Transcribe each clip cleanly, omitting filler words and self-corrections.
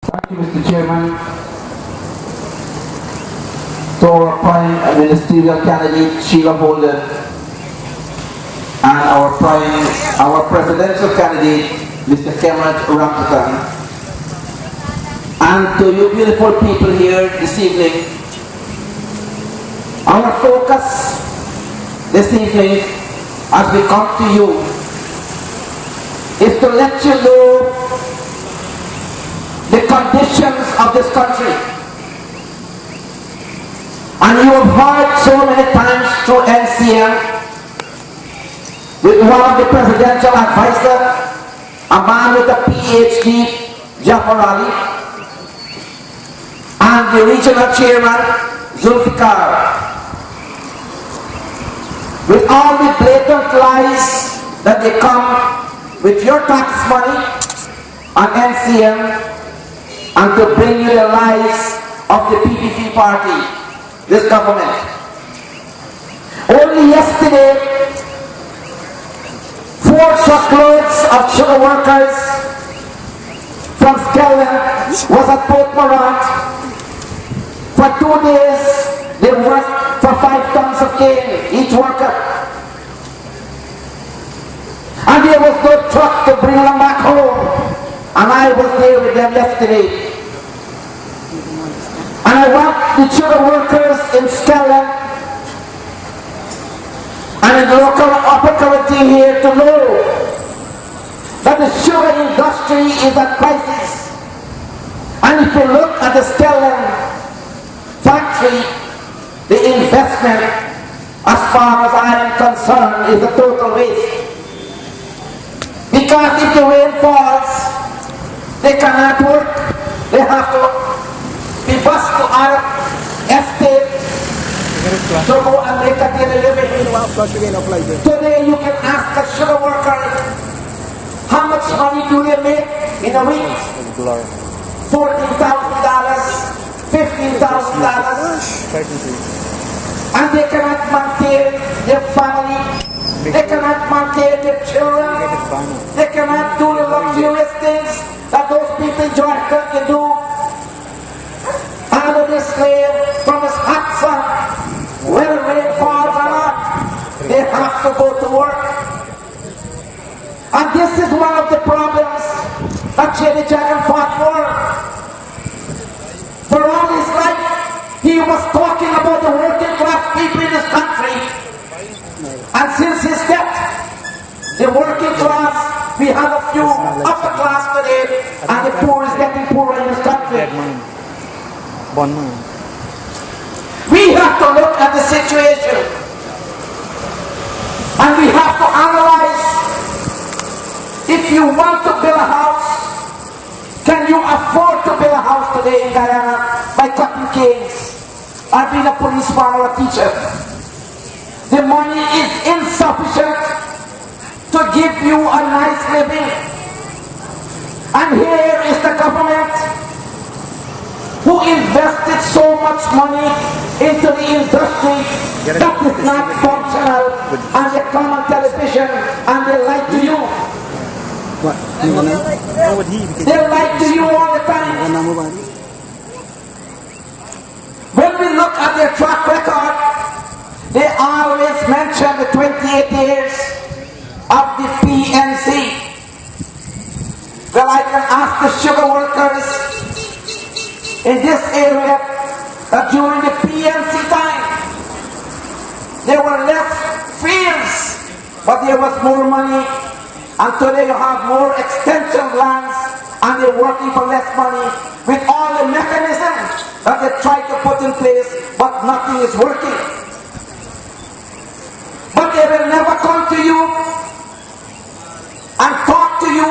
Thank you, Mr. Chairman. To our Prime Ministerial candidate, Sheila Holden, and our Presidential candidate, Mr. Cameron Ramkissoon, and to you beautiful people here this evening, our focus this evening as we come to you is to let you know the conditions of this country. And you have heard so many times through NCM with one of the presidential advisors, a man with a PhD, Jafar Ali, and the regional chairman, Zulfikar, with all the blatant lies that they come with your tax money on NCM and to bring you the lies of the PPP party, this government. Only yesterday, 4 truckloads of sugar workers from Skelton was at Port Morant. For 2 days, they worked for 5 tons of cane, each worker. And there was no truck to bring them back home. And I was there with them yesterday. And I want the sugar workers in Skelton and in the local opportunity here to know that the sugar industry is at crisis. And if you look at the Skelton factory, the investment, as far as I am concerned, is a total waste. Because if the rain falls, they cannot work. They have to be bused to our estate to go and make a daily living. Today you can ask a sugar worker, how much money do they make in a week? $14,000, $15,000. And they cannot maintain their family. They cannot maintain their children. They cannot do the luxurious things that those people in Georgia can do. Out of this slave from his hot sun, whether rain falls or not, they have to go to work. And this is one of the problems that Jenny Jagan fought for. For all his life, he was talking about the working class people in this country. And since his death, the working class, we have a few upper class today, and the poor is getting poorer in this country. We have to look at the situation, and we have to analyze. If you want to build a house, can you afford to build a house today in Guyana by cutting canes or being a policeman or a teacher? The money is insufficient to give you a nice living. And here is the government who invested so much money into the industry that is not functional, and they come on television and they lie to you. They lie to you all the time. When we look at their track record, they always mention the 28 years of the PNC. Well, I can ask the sugar workers in this area that during the PNC time, there were less fields, but there was more money. And today you have more extension lands, and they're working for less money with all the mechanisms that they try to put in place, but nothing is working. But they will never come to you and talk to you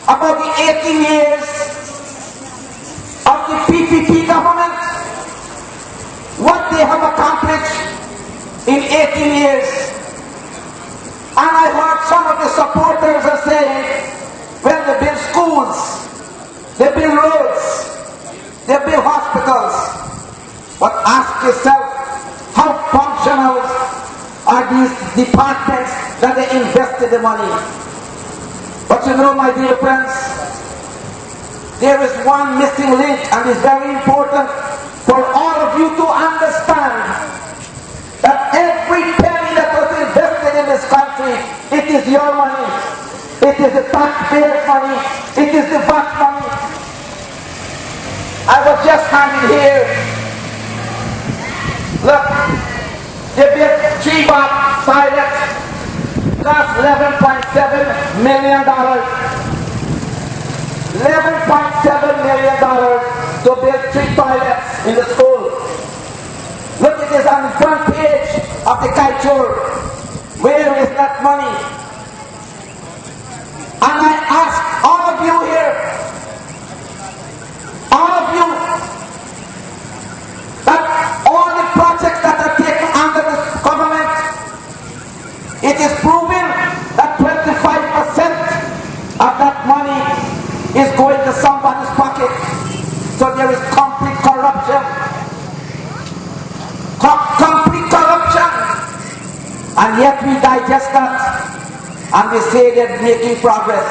about the 18 years of the PPP government, what they have accomplished in 18 years. And I heard some of the supporters are saying, well, they build schools, they build roads, they build hospitals. But ask yourself, how functional are these departments that they invested the money? But you know, my dear friends, there is one missing link, and it's very important for all of you to understand that every penny that was invested in this country, it is your money. It is the taxpayers' money. It is the VAT money. I was just handed here. Look, they built 3 VAT toilets, cost $11.7 million. $11.7 million to build 3 toilets in the school. Look at this on the front page of the Kaichur. Where is that money? And I ask all of you here, all of you, that all the projects that are taken under this government, it is proven that 25% of that money is going to somebody's pocket. So there is complete corruption. Complete corruption. And yet we digest that and we say they're making progress.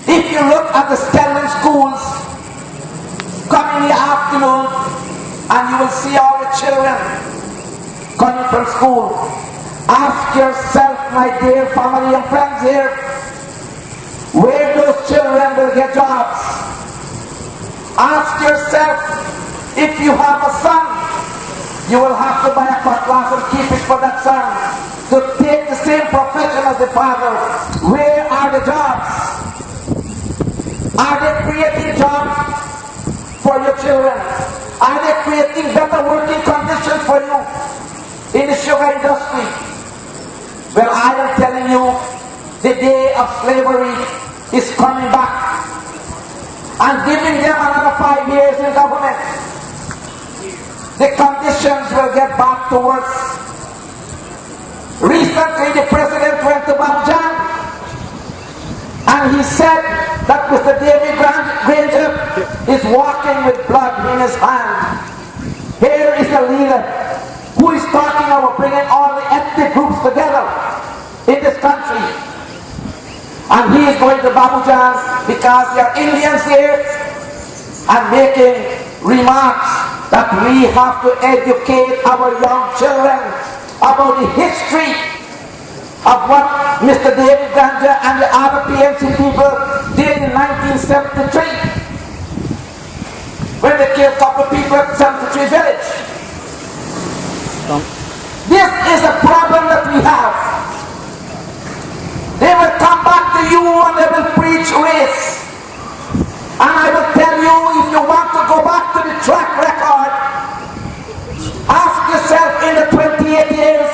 If you look at the Stellan schools, come in the afternoon and you will see all the children coming from school. Ask yourself, my dear family and friends here, where those children will get jobs. Ask yourself, if you have a son, you will have to buy a cutlass and keep it for that son to take the same profession as the father. Where are the jobs? Are they creating jobs for your children? Are they creating better working conditions for you in the sugar industry? Well, I am telling you, the day of slavery is coming back, and giving them another 5 years in government, the conditions will get back to worse. Recently, the president went to Babujan, and he said that Mr. David Granger is walking with blood in his hand. Here is a leader who is talking about bringing all the ethnic groups together in this country. And he is going to Babujan because there are Indians here and making remarks that we have to educate our young children about the history of what Mr. David Granger and the other PNC people did in 1973 when they killed a couple of people at 73 Village. This is a problem that we have. They will come back to you and they will preach race. And I will tell you, if you want to go back to the track record, ask yourself in the 28 years,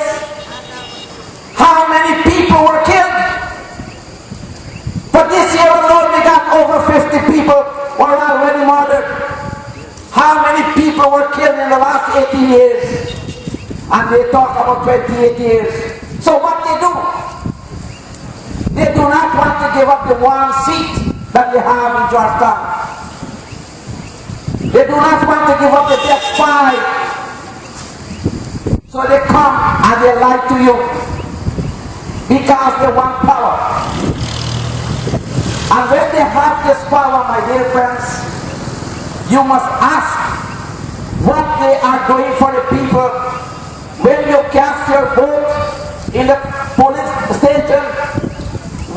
how many people were killed? But this year alone, we got over 50 people were already murdered. How many people were killed in the last 18 years? And they talk about 28 years. So what they do? They do not want to give up the one seat that they have in Georgetown. They do not want to give up the best 5. So they come and they lie to you because they want power. And when they have this power, my dear friends, you must ask what they are doing for the people. When you cast your vote in the police station,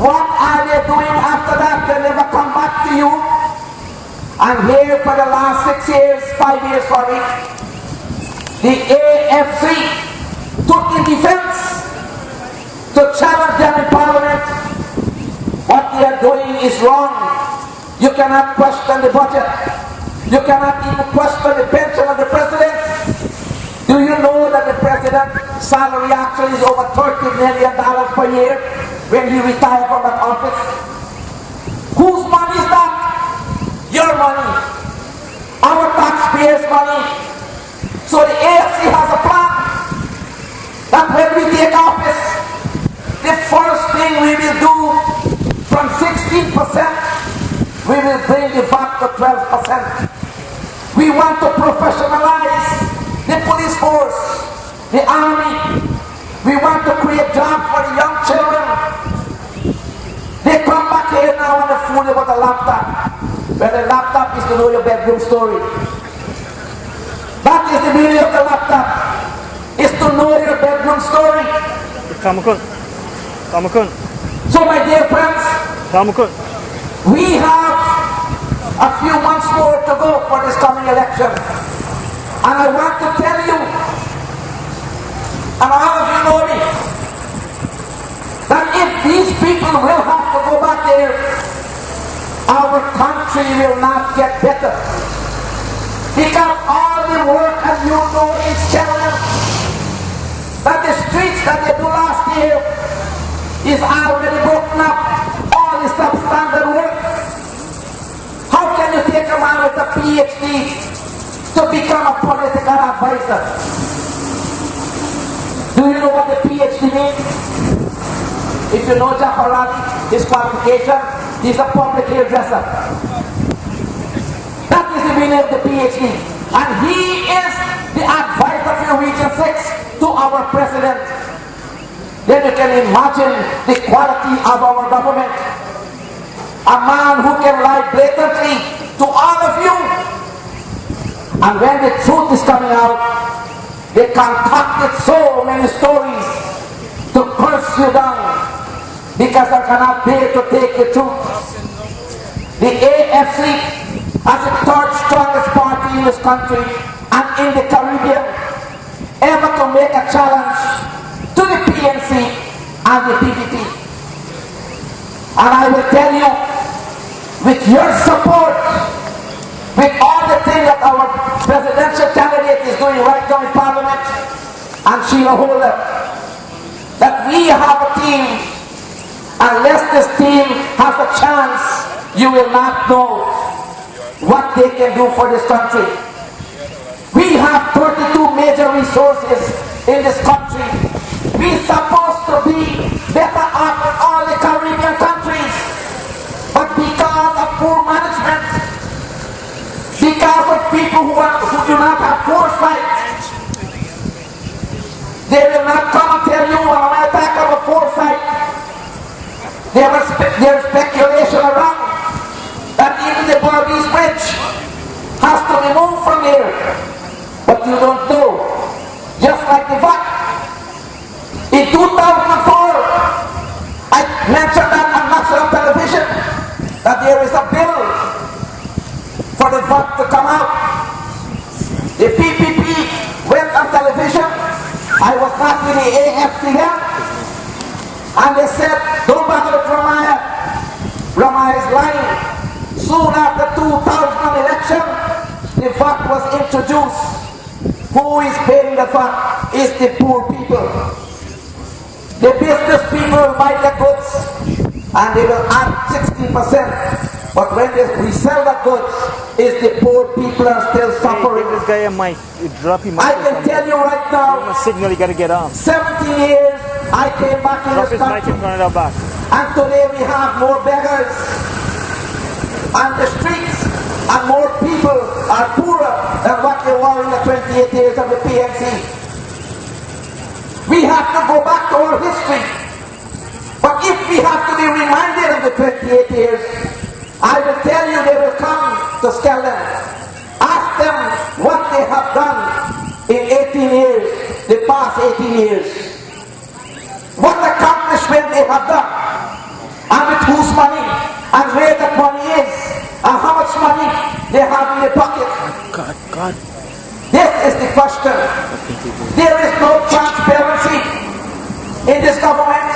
what are they doing after that? They never come back to you. And here for the last 6 years, 5 years, sorry, the AFC took in defense to challenge them in Parliament. What they are doing is wrong. You cannot question the budget. You cannot even question the pension of the president. Do you know that the president's salary actually is over $30 million per year when he retired from that office? Whose money is that? Your money. Our taxpayers' money. So the AFC has a plan that when we take office, the first thing we will do, from 16%, we will bring it back to 12%. We want to professionalize the police force, the army. We want to create jobs for the young children. They come back here now on the school you about a laptop. Well, the laptop is to know your bedroom story. That is the meaning of the laptop. Is to know your bedroom story. So my dear friends, we have a few months more to go for this coming election. And I want to tell you, and all of you know me, that if these people will have to go back there, our country will not get better. Because all the work, as you know, is telling that the streets that they do last year is already broken up. All the substandard work. How can you take a man with a PhD to become a political advisor? Do you know what the PhD means? If you know Jafarani, his qualification, he's a public hairdresser. That is the meaning of the PhD. And he is the advisor for Region 6 to our president. Then you can imagine the quality of our government. A man who can lie blatantly to all of you. And when the truth is coming out, they concocted so many stories to curse you down because they cannot bear to take the truth. The AFC as the third strongest party in this country and in the Caribbean ever to make a challenge to the PNC and the PPP. And I will tell you, with your support, with all the things that our presidential candidate is doing right now in Parliament, and Sheila Holder, that we have a team. Unless this team has a chance, you will not know what they can do for this country. We have 32 major resources in this country. We're supposed to be better off than all the Caribbean countries. But because of poor management, because of people who do not have foresight, they will not come and tell you when I talk about foresight. There's speculation around that even the Barbies Bridge has to be moved from here. But you don't know. Just like the VAT. In 2004, I mentioned that on national television that there is a bill for the VAT to come out. The PPP went on television. I was not in the AFC then. And they said, don't bother with Ramaya. Ramaya is lying. Soon after 2000 election, the VAT was introduced. Who is paying the VAT? Is the poor people. The business people will buy the goods and they will add 16%. But when they resell the goods, is the poor people are still suffering. This guy a mic. Drop him. I can tell you right now, signal you gotta get off. 17 years I came back in this country, and today we have more beggars on the streets, and more people are poorer than what they were in the 28 years of the PNC. We have to go back to our history. But if we have to be reminded of the 28 years, I will tell you they will come to Skelton. Ask them what they have done in 18 years, the past 18 years. What accomplishment they have done, and with whose money, and where that money is, and how much money they have in their pocket. God. This is the question. There is no transparency in this government,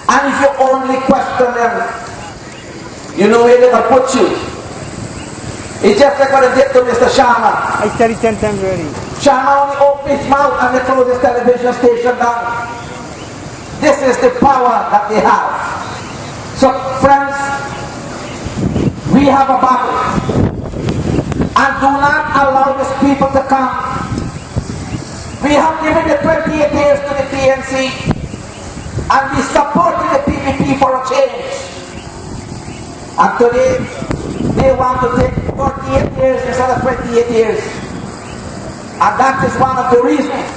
and if you only question them, you know where they will put you. It's just like what they did to Mr. Sharma. I said it 10 times already. Sharma only opened his mouth and they closed his television station down. This is the power that they have. So friends, we have a battle. And do not allow these people to come. We have given the 28 years to the PNC and we supported the PPP for a change. And today, they want to take 48 years instead of 28 years. And that is one of the reasons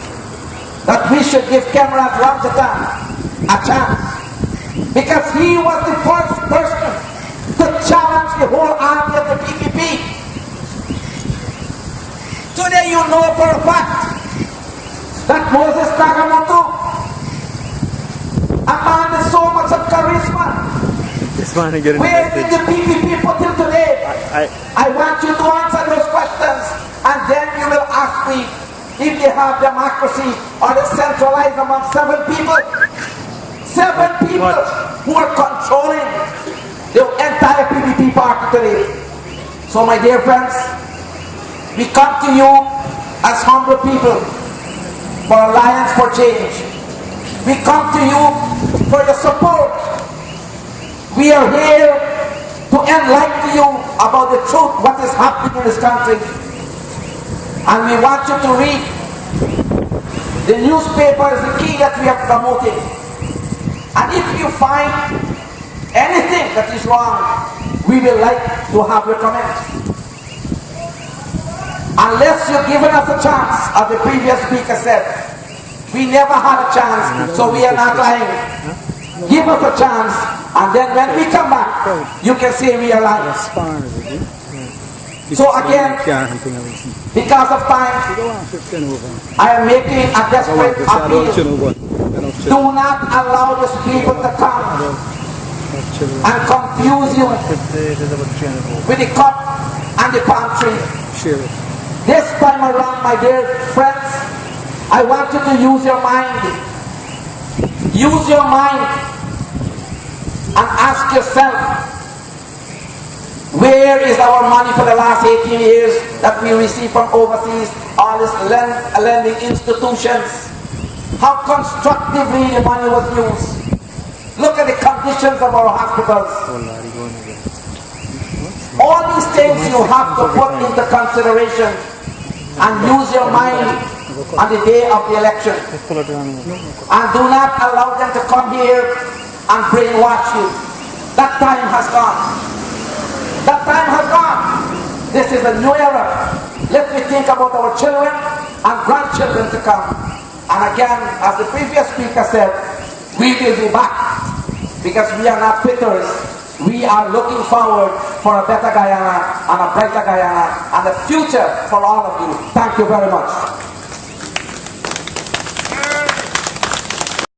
that we should give Cameron Ramjatan a chance. Because he was the first person to challenge the whole army of the PPP. Today you know for a fact that Moses Nagamoto, a man with so much of charisma, Just want to get a where did the message. PPP put him today? I want you to answer those questions, and then you will ask me if they have democracy or they centralized among 7 people. 7 people who are controlling the entire PPP party today. So my dear friends, we come to you as humble people for Alliance for Change. We come to you for your support. We are here to enlighten you about the truth, what is happening in this country. And we want you to read. The newspaper is the key that we are promoting. And if you find anything that is wrong, we will like to have your comments. Unless you're giving us a chance, as the previous speaker said, we never had a chance, so we are not lying. Give us a chance, and then when we come back, you can say we are lying. So again, because of time, I am making a desperate appeal. Do not allow these people to come and confuse you with the cup and the palm tree. This time around, my dear friends, I want you to use your mind. Use your mind and ask yourself, where is our money for the last 18 years that we received from overseas, all these lending institutions? How constructively the money was used. Look at the conditions of our hospitals. All these things you have to put into consideration and use your mind on the day of the election. And do not allow them to come here and brainwash you. That time has gone. That time has gone. This is a new era. Let me think about our children and grandchildren to come. And again, as the previous speaker said, we will be back because we are not quitters. We are looking forward for a better Guyana and a brighter Guyana and a future for all of you. Thank you very much.